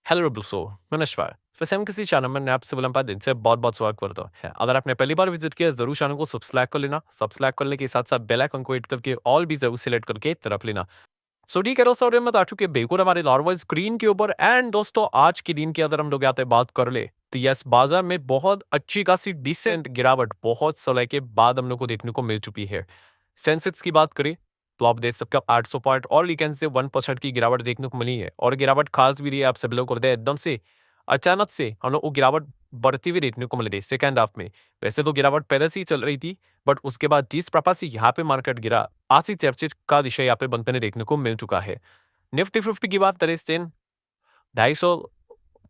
Hello दोस्तों, नमस्कार। वैसे हम किसी चैनल में आपसे बोला दिन से बहुत-बहुत स्वागत करता है। अगर आपने पहली बार विजिट किया है ज़रूर चैनल को सब्सक्राइब कर लेना। सब्सक्राइब करने के साथ-साथ बेल आइकन को हिट करके ऑल भी ज़रूर सिलेक्ट करके तरफ लेना। सो ठीक है दोस्तों, मैं आ चुके बिल्कुल हमारे नॉर्मल स्क्रीन के ऊपर एंड दोस्तों आज के दिन की अगर हम लोग यहाँ पे बात कर ले तो यस बाजार में बहुत अच्छी खासी डिसेंट गिरावट बहुत समय के बाद हम लोग को देखने को मिल चुकी है। सेंसेक्स की बात करें तो आप देख सकते हो 800 पॉइंट और वीकेंड से 1% की गिरावट देखने को मिली है और गिरावट खास भी रही है। आप सभी लोग करते हैं एकदम से अचानक से हम लोग वो गिरावट बढ़ती हुई देखने को मिल रही है सेकेंड हाफ में। वैसे तो गिरावट पहले से ही चल रही थी बट उसके बाद जिस प्रकार से यहाँ पे मार्केट गिरा आज ही चर्चित का विषय यहाँ पे बनते देखने को मिल चुका है। निफ्टी फिफ्टी की बात करें सेन 250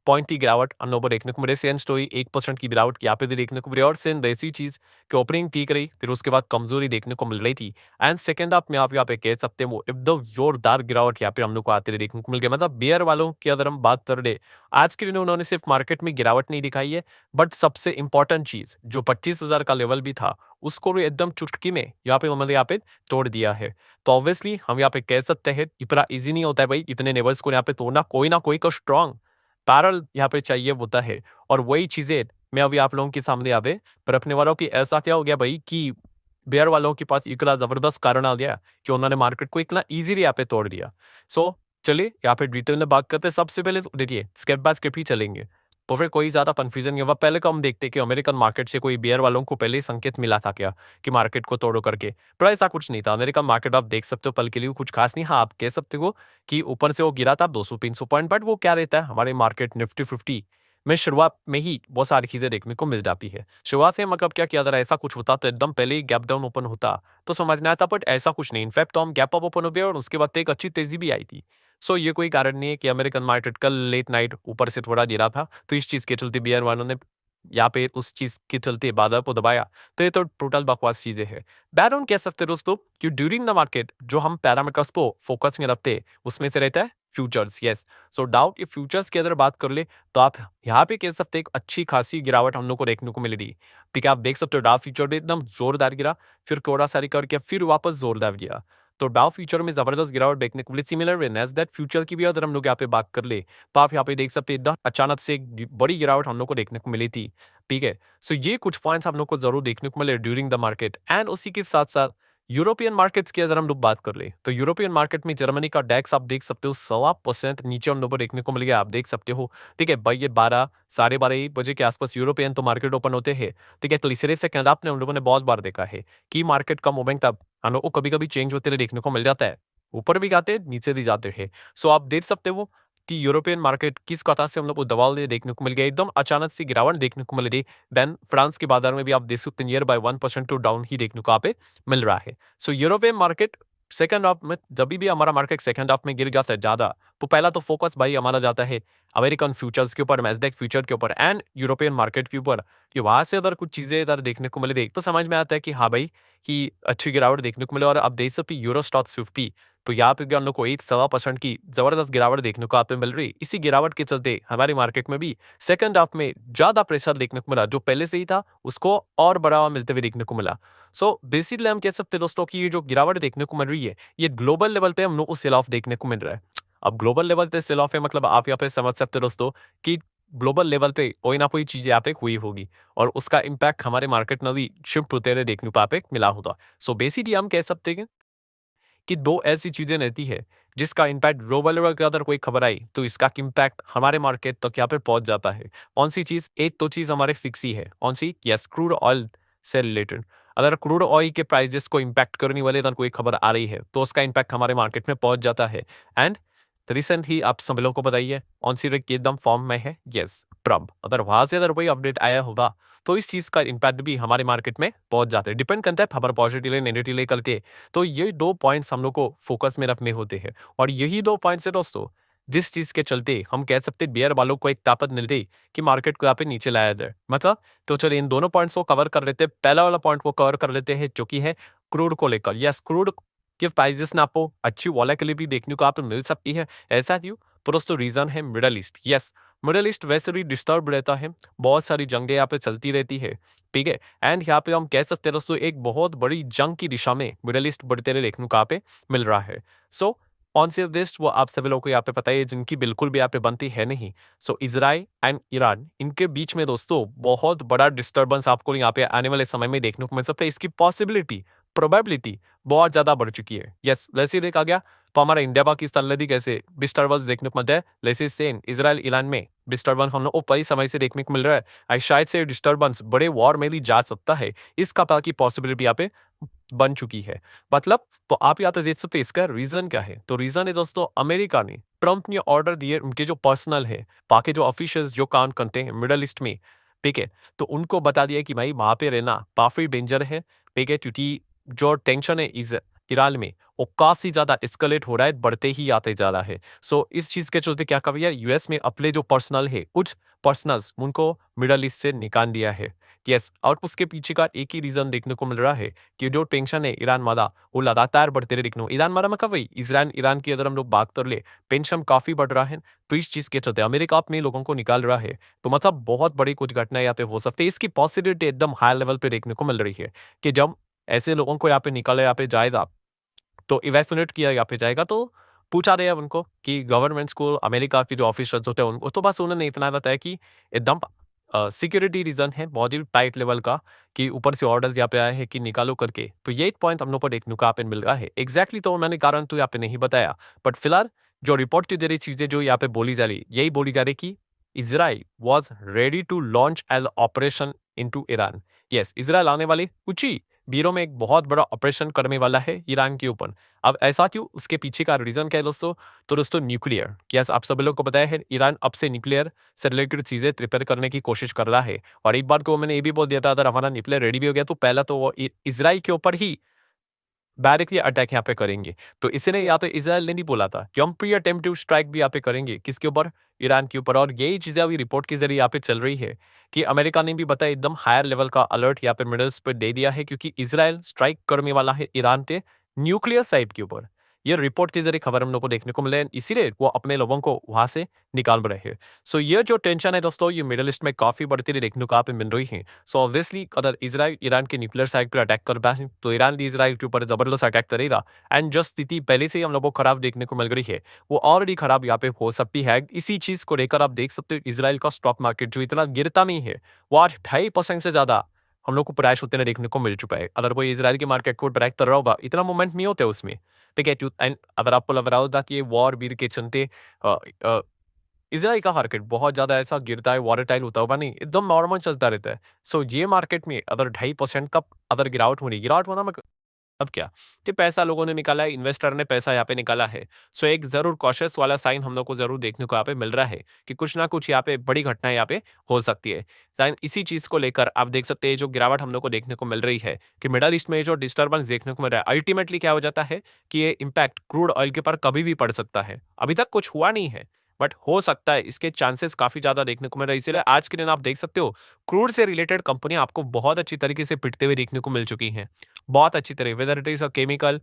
पॉइंट की गिरावट हम लोगों को देखने को मिले। सेम स्टोरी 1% की गिरावट यहाँ पे भी देखने को मिली और सेम वैसी चीज की ओपनिंग ठीक रही फिर उसके बाद कमजोरी देखने को मिल रही थी एंड सेकंड हाफ में आप यहाँ पे कह सकते हैं वो एकदम जोरदार गिरावट यहाँ पे हम लोग को आते हुए देखने को मिल गया। मतलब बियर वालों की अगर हम बात कर रहे आज के दिन उन्होंने सिर्फ मार्केट में गिरावट नहीं दिखाई है बट सबसे इंपॉर्टेंट चीज जो 25,000 का लेवल भी था उसको भी एकदम चुटकी में यहाँ पे मतलब यहाँ पे तोड़ दिया है। तो ऑब्वियसली हम यहाँ पे कह सकते हैं इतना इजी नहीं होता है भाई इतने लेवल्स को यहाँ पे तोड़ना। कोई ना कोई का स्ट्रॉन्ग पैरल यहाँ पे चाहिए होता है और वही चीजें मैं अभी आप लोगों के सामने आवे पर रखने वालों की ऐसा क्या हो गया भाई कि बेयर वालों के पास इतना जबरदस्त कारण आ गया कि उन्होंने मार्केट को इतना इजीली यहाँ पे तोड़ दिया। सो चलिए यहाँ पे डिटेल में बात करते हैं। सबसे पहले तो देखिए स्टेप बाय स्टेप ही चलेंगे तो फिर कोई ज्यादा कंफ्यूजन नहीं होगा। पहले को हम देखते हैं कि अमेरिकन मार्केट से कोई बेयर वालों को पहले ही संकेत मिला था क्या कि मार्केट को तोड़ो करके। पर ऐसा कुछ नहीं था। अमेरिकन मार्केट आप देख सकते हो पल के लिए कुछ खास नहीं। हाँ आप कह सकते हो कि ऊपर से वो गिरा था 200-300 पॉइंट बट वो क्या रहता है हमारे मार्केट निफ्टी फिफ्टी में शुरुआत में ही बहुत सारी चीजें देखने को मिल जाती है। शुरुआत में मतलब क्या किया अगर ऐसा कुछ होता तो एकदम पहले ही गैप डाउन ओपन होता तो समझ में आता बट ऐसा कुछ नहीं। इनफैक्ट तो हम गैप अप ओपन हो गए और उसके बाद तो एक अच्छी तेजी भी आई थी। सो ये कोई कारण नहीं है कि अमेरिकन मार्केट कल लेट नाइट ऊपर से थोड़ा गिरा था तो इस चीज के चलते बियर वालों ने यहाँ पे उस चीज के चलते बाजार को दबाया। तो ये तो टोटल बकवास चीजें है। बैरन कह सकते हैं दोस्तों कि ड्यूरिंग द मार्केट जो हम पैरामीटर्स को फोकस में रखते हैं उसमें से रहता है फ्यूचर्स। यस सो डाउट ये फ्यूचर्स की अगर बात कर ले तो आप यहाँ पे कह सकते हैं एक अच्छी खासी गिरावट हम लोग को देखने को मिल रही। ठीक है आप देख सकते हो डाउ फ्यूचर में एकदम जोरदार गिरा फिर थोड़ा सारी करके फिर वापस जोरदार गिरा। तो डाउ फ्यूचर में जबरदस्त गिरावट देखने को मिली। सिमिलर वे नैस्डैक फ्यूचर की भी अगर हम लोग यहाँ पे बात कर ले तो आप यहाँ पे देख सकते हैं एकदम अचानक से एक बड़ी गिरावट हम लोग को देखने को मिली थी। ठीक है सो ये कुछ पॉइंट्स हम लोग को जरूर देखने को मिले ड्यूरिंग द मार्केट एंड उसी के साथ साथ यूरोपियन मार्केट्स की अगर हम लोग बात कर ले तो यूरोपियन मार्केट में जर्मनी का डैक्स आप देख सकते हो 1.25% नीचे हम लोग को देखने को मिल गया। आप देख सकते हो ठीक है भाई ये 12 12:30 बजे के आसपास यूरोपियन तो मार्केट ओपन होते हैं। ठीक है तो तीसरे से कहना आपने हम लोगों ने बहुत बार देखा है कि मार्केट का मोमेंट अब हम लोग को कभी कभी चेंज होते हुए देखने को मिल जाता है। ऊपर भी जाते हैं नीचे भी जाते हैं। सो आप देख सकते हो कि यूरोपियन मार्केट किस कथा से हम लोग को दबाव देखने को मिल गया एकदम अचानक से गिरावट देखने को मिल रही। देन फ्रांस के बाजार में भी आप देख सकते हैं नियर बाय 1% टू डाउन ही देखने को आप मिल रहा है। सो यूरोपियन मार्केट सेकंड हाफ में जब भी हमारा मार्केट सेकंड हाफ में गिर जाता है ज्यादा तो पहला तो फोकस भाई हमारा जाता है अमेरिकन फ्यूचर्स के ऊपर नैस्डैक फ्यूचर के ऊपर एंड यूरोपियन मार्केट के ऊपर कि वहां से अगर कुछ चीजें इधर देखने को मिले तो समझ में आता है कि हाँ भाई कि अच्छी गिरावट देखने को मिले। और आप देख सकते यूरो स्टॉक्स 50 तो यहाँ पे भी हम लोग को 1.25% की जबरदस्त गिरावट देखने को आपको मिल रही। इसी गिरावट के चलते हमारे मार्केट में भी सेकंड हाफ में ज्यादा प्रेशर देखने को मिला। जो पहले से ही था उसको और बढ़ावा मिलते हुए देखने को मिला। सो बेसिकली हम कह सकते हैं दोस्तों की ये जो गिरावट देखने को मिल रही है ये ग्लोबल लेवल पे हम लोग को सेल ऑफ देखने को मिल रहा है। अब ग्लोबल लेवल पे सेल ऑफ है मतलब आप यहाँ पे समझ सकते हो दोस्तों कि ग्लोबल लेवल पे कोई ना कोई चीज यहाँ पे हुई होगी और उसका इम्पैक्ट हमारे मार्केट में भी शिफ्ट होते हुए देखने को यहाँ पे मिला होता। सो बेसिकली हम कह सकते हैं कि दो ऐसी चीजें रहती है जिसका इम्पैक्ट ग्लोबल लेवल के अगर कोई खबर आई तो इसका इम्पैक्ट हमारे मार्केट तक यहाँ पे पहुंच जाता है। कौन सी चीज? एक तो चीज हमारे फिक्स ही है। कौन सी? यस क्रूड ऑयल से रिलेटेड। अगर क्रूड ऑयल के प्राइजेस को इम्पैक्ट करने वाले अगर कोई खबर आ रही है तो उसका इम्पैक्ट हमारे मार्केट में पहुंच जाता है। एंड रिसेंट ही आप सब लोगों को बताइए कौन सी रेट एकदम फॉर्म में है। यस प्रब। अगर वहां से अगर कोई अपडेट आया होगा तो इस चीज का इम्पैक्ट भी हमारे मार्केट में पहुंच जाता है। डिपेंड करता है खबर पॉजिटिव नेगेटिव करके। तो ये दो पॉइंट्स हम लोग को फोकस में रखने होते हैं और यही दो पॉइंट्स है दोस्तों जिस चीज के चलते हम कह सकते हैं बियर वालों को एक ताकत मिल गई कि मार्केट को यहाँ पे नीचे लाया जाए। मतलब तो चलिए इन दोनों पॉइंट्स को कवर कर लेते हैं। पहला वाला पॉइंट को कवर कर लेते हैं जो कि है क्रूड को लेकर। यस क्रूड के प्राइजेस में आपको अच्छी वॉलेटिलिटी देखने को आपको मिल सकती है। ऐसा क्यों? दोस्तों रीजन है middle east. Yes middle east वैसे भी डिस्टर्ब रहता है। बहुत सारी जंगें यहाँ पे चलती रहती है। ठीक है एंड यहाँ पे हम कह सकते हैं दोस्तों एक बहुत बड़ी जंग की दिशा में मिडल ईस्ट बढ़ते हुए देखने को यहाँ पे मिल रहा है। सो कौन सी लिस्ट वो आप सभी लोगों को यहाँ पे पता है जिनकी बिल्कुल भी यहाँ पे बनती है नहीं। सो इजराइल एंड ईरान इनके बीच में दोस्तों बहुत बड़ा डिस्टर्बेंस आपको यहाँ पे आने वाले समय में देखने को मिल सकता है। इसकी पॉसिबिलिटी प्रोबेबिलिटी बहुत ज्यादा बढ़ चुकी है। यस, वैसे ही देखा गया तो हमारा इंडिया पाकिस्तान नदी कैसे डिस्टर्बेंस देखने को मिलता है, वैसे सेम इजराइल ईरान में डिस्टर्बेंस हम लोग को कई समय से देखने को मिल रहा है। और शायद से डिस्टर्बेंस बड़े वॉर में भी जा सकता है, इसका की पॉसिबिलिटी यहाँ पे बन चुकी है। मतलब तो आप यहाँ पे देख सकते हैं इसका रीजन क्या है। तो रीजन है दोस्तों, अमेरिका ने ट्रंप ने ऑर्डर दिए उनके जो पर्सनल है, बाकी जो ऑफिशियल्स जो काम करते हैं मिडल ईस्ट में, ठीक है, तो उनको बता दिया कि भाई वहां पे रहना काफी डेंजर है, ठीक है, क्योंकि जो टेंशन है इस ईरान में वो काफी ज्यादा एस्केलेट हो रहा है, बढ़ते ही आते जा रहा है। सो इस चीज के चलते क्या कर दिया यूएस में अपने जो पर्सनल है कुछ पर्सनल्स उनको मिडल ईस्ट से निकाल दिया है। यस, और उसके पीछे का एक ही रीजन देखने को मिल रहा है कि जो टेंशन है ईरान वाला वो लगातार बढ़ते रहे देखने को। ईरान वाला मतलब वही इसराइल ईरान की अगर हम लोग बात कर ले, टेंशन काफी बढ़ रहा है। तो इस चीज के चलते अमेरिका अपने लोगों को निकाल रहा है। तो मतलब बहुत बड़ी कुछ घटनाएं यहाँ पे हो सकती है। इसकी पॉसिबिलिटी एकदम हाई लेवल पे देखने को मिल रही है कि जब ऐसे लोगों को यहाँ पे निकाला यहाँ पे जाएगा तो इवैक्यूएट किया यहाँ पे जाएगा, तो पूछा गया उनको कि गवर्नमेंट्स को अमेरिका के जो ऑफिसर्स होते हैं उनको, तो बस उन्होंने इतना बताया कि एकदम सिक्योरिटी रीजन है बहुत ही टाइट लेवल का, कि ऊपर से ऑर्डर्स यहाँ पे आए हैं कि निकालो करके। तो ये एक पॉइंट हम लोग को देखने को यहाँ पे मिल रहा है। एग्जैक्टली तो मैंने कारण तो यहाँ पे नहीं बताया, बट फिलहाल जो रिपोर्ट की जरिए चीजें जो यहाँ पे बोली जा रही यही बोली जा रही कि Israel was ready to launch as operation in to Iran. Yes, Israel आने वाली कुछ ही बीरो में एक बहुत बड़ा ऑपरेशन करने वाला है ईरान के ऊपर। अब ऐसा क्यों, उसके पीछे का रीजन क्या है दोस्तों? तो दोस्तों न्यूक्लियर, यस आप सभी लोग को बताया है ईरान अब से न्यूक्लियर से रिलेटेड चीजें प्रिपेयर करने की कोशिश कर रहा है। और एक बार को मैंने ये भी बोल दिया था अगर हमारा न्यूक्लियर रेडी भी हो गया तो पहला तो वो इजराइल के ऊपर ही डायरेक्टली अटैक यहाँ पे करेंगे। तो इसने यहाँ पे इजराइल ने नहीं बोला था कि हम प्री अटेम्प्टिव स्ट्राइक भी यहाँ पे करेंगे, किसके ऊपर? ईरान के ऊपर। और यही चीजें अभी रिपोर्ट के जरिए यहाँ पे चल रही है कि अमेरिका ने भी बताया एकदम हायर लेवल का अलर्ट यहाँ पे मिडल्स पे दे दिया है, क्योंकि इजराइल स्ट्राइक करने वाला है ईरान के न्यूक्लियर साइट के ऊपर। ये रिपोर्ट के जरिए खबर हम लोग को देखने को मिले, इसीलिए वो अपने लोगों को वहां से निकाल रहे हैं। सो ये जो टेंशन है दोस्तों ये मिडल ईस्ट में काफी बढ़ती हुई देखने को यहाँ पे मिल रही है। सो ऑब्वियसली अगर इजराइल ईरान के न्यूक्लियर साइट पर अटैक कर पाए तो ईरान भी इजराइल के ऊपर जबरदस्त अटैक करेगा। एंड जो स्थिति पहले से ही हम लोगों को खराब देखने को मिल रही है वो ऑलरेडी खराब यहाँ पे हो सकती है। इसी चीज को लेकर आप देख सकते हो इजराइल का स्टॉक मार्केट जो इतना गिरता नहीं है वो आज 2.5% से ज्यादा हम लोग को क्रैश होते हैं देखने को मिल चुका है। अगर वो इजराइल के मार्केट को ट्रैक कर रहा होगा इतना मूवमेंट नहीं होता उसमें, ठीक है। एंड अगर आपको लग रहा होता कि ये वॉर बीर के चलते इजराइल का मार्केट बहुत ज्यादा ऐसा गिरता है वॉलेटाइल होता होगा नहीं, एकदम नॉर्मल चलता रहता है। सो ये मार्केट में अगर 2.5% का अगर गिरावट होना अब क्या, कि पैसा लोगों ने निकाला है, इन्वेस्टर ने पैसा यहाँ पे निकाला है। सो एक जरूर कॉशियस वाला साइन हम लोग को जरूर देखने को यहाँ पे मिल रहा है कि कुछ ना कुछ यहाँ पे बड़ी घटनाएं यहाँ पे हो सकती है। साइन इसी चीज को लेकर आप देख सकते हैं जो गिरावट हम लोग को देखने को मिल रही है कि मिडल ईस्ट में जो डिस्टर्बेंस देखने को मिल रहा है अल्टीमेटली क्या हो जाता है कि ये इम्पैक्ट क्रूड ऑयल के ऊपर कभी भी पड़ सकता है। अभी तक कुछ हुआ नहीं है बट हो सकता है, इसके चांसेस काफी ज्यादा देखने को मिल रहा है। इसीलिए आज के दिन आप देख सकते हो क्रूड से रिलेटेड कंपनियां आपको बहुत अच्छी तरीके से पिटते हुए देखने को मिल चुकी हैं, बहुत अच्छी तरह, whether it is a chemical,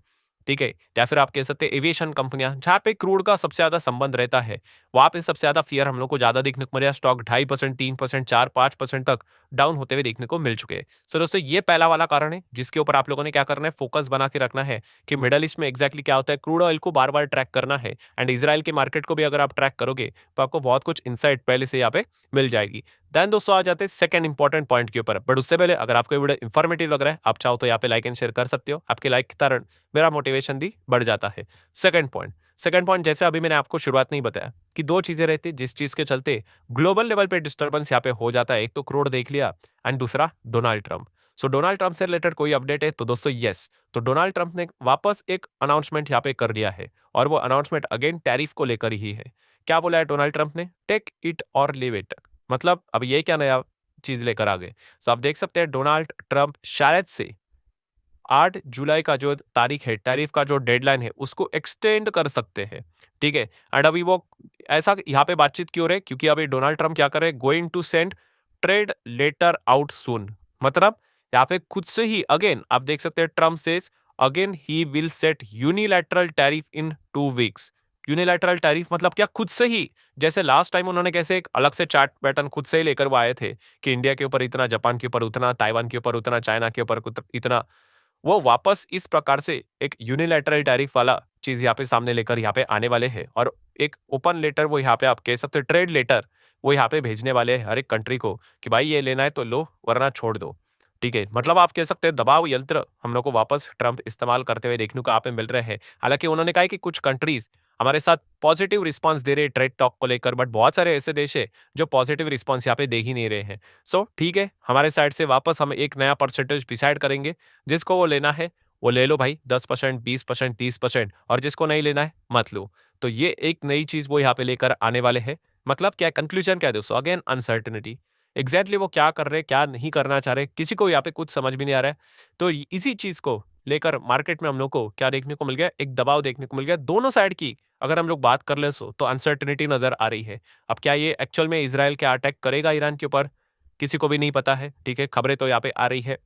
ठीक है, या फिर आप कह सकते हैं एविएशन कंपनियां जहां पे क्रूड का सबसे ज्यादा संबंध रहता है वहां पे सबसे ज्यादा फियर हम लोग को ज्यादा देखने को मिला। स्टॉक 2.5%, 3%, 4-5% तक डाउन होते हुए देखने को मिल चुके हैं। सो दोस्तों ये पहला वाला कारण है जिसके ऊपर आप लोगों ने क्या करना है, फोकस बना के रखना है कि मिडल ईस्ट में एग्जैक्टली क्या होता है। क्रूड ऑयल को बार बार ट्रैक करना है एंड इसराइल के मार्केट को भी अगर आप ट्रैक करोगे तो आपको बहुत कुछ इंसाइट पहले से यहाँ पे मिल जाएगी। देन दोस्तों आ जाते हैं सेकंड इंपॉर्टेंट पॉइंट के ऊपर। बट उससे पहले अगर आपको वीडियो इन्फॉर्मेटिव लग रहा है आप चाहो तो यहाँ पे लाइक एंड शेयर कर सकते हो, आपके लाइक के कारण मेरा मोटिवेशन भी बढ़ जाता है। सेकंड पॉइंट जैसे अभी मैंने आपको शुरुआत नहीं बताया कि दो चीजें रहती जिस चीज के चलते ग्लोबल लेवल पे डिस्टर्बेंस यहाँ पे हो जाता है। एक तो क्रूड देख लिया एंड दूसरा डोनाल्ड ट्रंप। सो डोनाल्ड ट्रंप से रिलेटेड कोई अपडेट है तो दोस्तों यस, तो डोनाल्ड ट्रंप ने वापस एक अनाउंसमेंट यहाँ पे कर दिया है और वो अनाउंसमेंट अगेन टैरिफ को लेकर ही है। क्या बोला है डोनाल्ड ट्रंप ने? टेक इट और लीव इट। मतलब अब ये क्या नया चीज लेकर आ गए। सो आप देख सकते हैं डोनाल्ड ट्रंप शायद से 8 जुलाई का जो तारीख है टैरिफ का जो डेडलाइन है उसको एक्सटेंड कर सकते हैं, ठीक है। एंड अभी वो ऐसा यहाँ पे बातचीत क्यों रहे, क्योंकि अभी डोनाल्ड ट्रंप क्या कर रहे हैं, going to send trade letter out soon. मतलब यहाँ पे खुद से ही अगेन आप देख सकते हैं Trump says again he will set unilateral tariff in 2 weeks. Unilateral tariff मतलब क्या, खुद से ही, जैसे लास्ट टाइम उन्होंने कैसे एक अलग से चार्ट पैटर्न खुद से ही लेकर वो आए थे कि इंडिया के ऊपर इतना, जापान के ऊपर उतना, ताइवान के ऊपर उतना, चाइना के ऊपर इतना, वो वापस इस प्रकार से एक यूनिलैटरल टैरिफ वाला चीज़ यहाँ पे सामने लेकर यहाँ पे आने वाले हैं और एक ओपन लेटर वो यहाँ पे आप कह सकते हो ट्रेड लेटर वो यहाँ पे भेजने वाले हैं हर एक कंट्री को कि भाई ये लेना है तो लो वरना छोड़ दो। ठीक है, मतलब आप कह सकते हैं दबाव यंत्र हम लोग को वापस ट्रंप इस्तेमाल करते हुए देखने को यहाँ पे मिल रहे हैं। हालाँकि उन्होंने कहा है कि कुछ कंट्रीज़ हमारे साथ पॉजिटिव रिस्पॉन्स दे रहे हैं ट्रेड टॉक को लेकर, बट बहुत सारे ऐसे देश हैं जो पॉजिटिव रिस्पॉन्स यहाँ पे दे ही नहीं रहे हैं। सो ठीक है, हमारे साइड से वापस हम एक नया परसेंटेज डिसाइड करेंगे, जिसको वो लेना है वो ले लो भाई 10%, 20%, 30% और जिसको नहीं लेना है मत लो। तो ये एक नई चीज़ वो यहाँ पे लेकर आने वाले हैं। मतलब क्या कंक्लूजन क्या है दोस्तों? Again uncertainty. एग्जैक्टली वो क्या कर रहे हैं, क्या नहीं करना चाह रहे, किसी को यहाँ पे कुछ समझ भी नहीं आ रहा है। तो इसी चीज़ को लेकर मार्केट में हम लोग को क्या देखने को मिल गया? एक दबाव देखने को मिल गया। दोनों साइड की अगर हम लोग बात कर ले तो अनसर्टेनिटी नज़र आ रही है। अब क्या ये एक्चुअल में इज़राइल क्या अटैक करेगा ईरान के ऊपर? किसी को भी नहीं पता है, ठीक है? खबरें तो यहाँ पे आ रही है।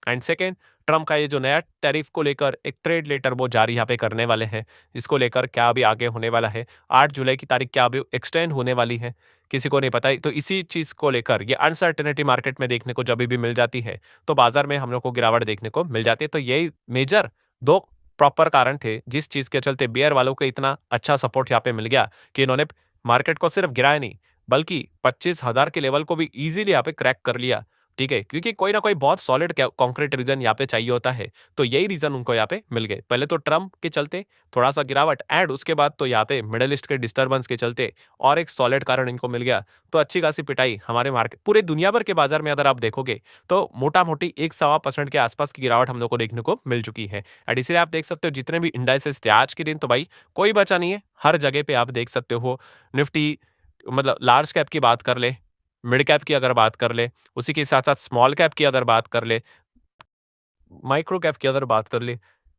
एंड सेकेंड, ट्रम्प का ये जो नया टैरिफ को लेकर एक ट्रेड लेटर वो जारी यहाँ पे करने वाले हैं। इसको लेकर क्या अभी आगे होने वाला है? 8 जुलाई की तारीख क्या अभी एक्सटेंड होने वाली है? किसी को नहीं पता है। तो इसी चीज़ को लेकर ये अनसर्टेनिटी मार्केट में देखने को जब भी मिल जाती है, तो बाजार में हम लोग को गिरावट देखने को मिल जाती है। तो यही मेजर 2 प्रॉपर कारण थे, जिस चीज़ के चलते बियर वालों को इतना अच्छा सपोर्ट यहाँ पे मिल गया कि इन्होंने मार्केट को सिर्फ गिराया नहीं, बल्कि 25,000 के लेवल को भी ईज़िली यहाँ पे क्रैक कर लिया। ठीक है, क्योंकि कोई ना कोई बहुत सॉलिड कॉन्क्रीट रीजन यहाँ पे चाहिए होता है, तो यही रीजन उनको यहाँ पे मिल गए। पहले तो ट्रम्प के चलते थोड़ा सा गिरावट एंड उसके बाद तो यहाँ पे मिडल ईस्ट के डिस्टर्बेंस के चलते और एक सॉलिड कारण इनको मिल गया। तो अच्छी खासी पिटाई हमारे मार्केट पूरे दुनिया भर के बाजार में अगर आप देखोगे तो मोटा मोटी 1-1.25% के आसपास की गिरावट हम लोग को देखने को मिल चुकी है। एंड इसलिए आप देख सकते हो जितने भी इंडाइसेस थे आज के दिन, तो भाई कोई बचा नहीं है। हर जगह पे आप देख सकते हो निफ्टी, मतलब लार्ज कैप की बात कर ले, मिड कैप की अगर बात कर ले, उसी के साथ-साथ स्मॉल कैप की अगर बात कर ले, माइक्रो कैप की अगर बात कर ले,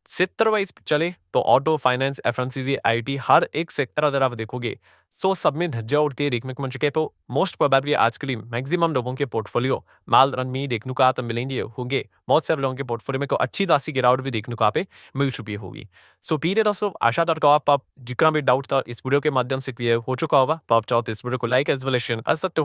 सेक्टर वाइज चले तो ऑटो, फाइनेंस, एफएमसीजी, आईटी हर एक सेक्टर अगर आप देखोगे, सो सब में धज्जियां उड़ती है देखने को मिल चुके हैं। तो मोस्ट प्रोबेबली आज के लिए मैक्सिमम लोगों के पोर्टफोलियो माल रन में ही देखने को आप मिलेंगे होंगे। बहुत सारे लोगों के पोर्टफोलियो में को अच्छी खासी गिरावट भी देखने को आप पे मिल चुकी होगी। सो पीरियड दोस्तों आशा करता हूँ आप जितना भी डाउट था इस वीडियो के माध्यम से क्लियर हो चुका होगा। तो आप चाहो तो इस वीडियो को लाइक एज वेल शेयर कर सकते हो।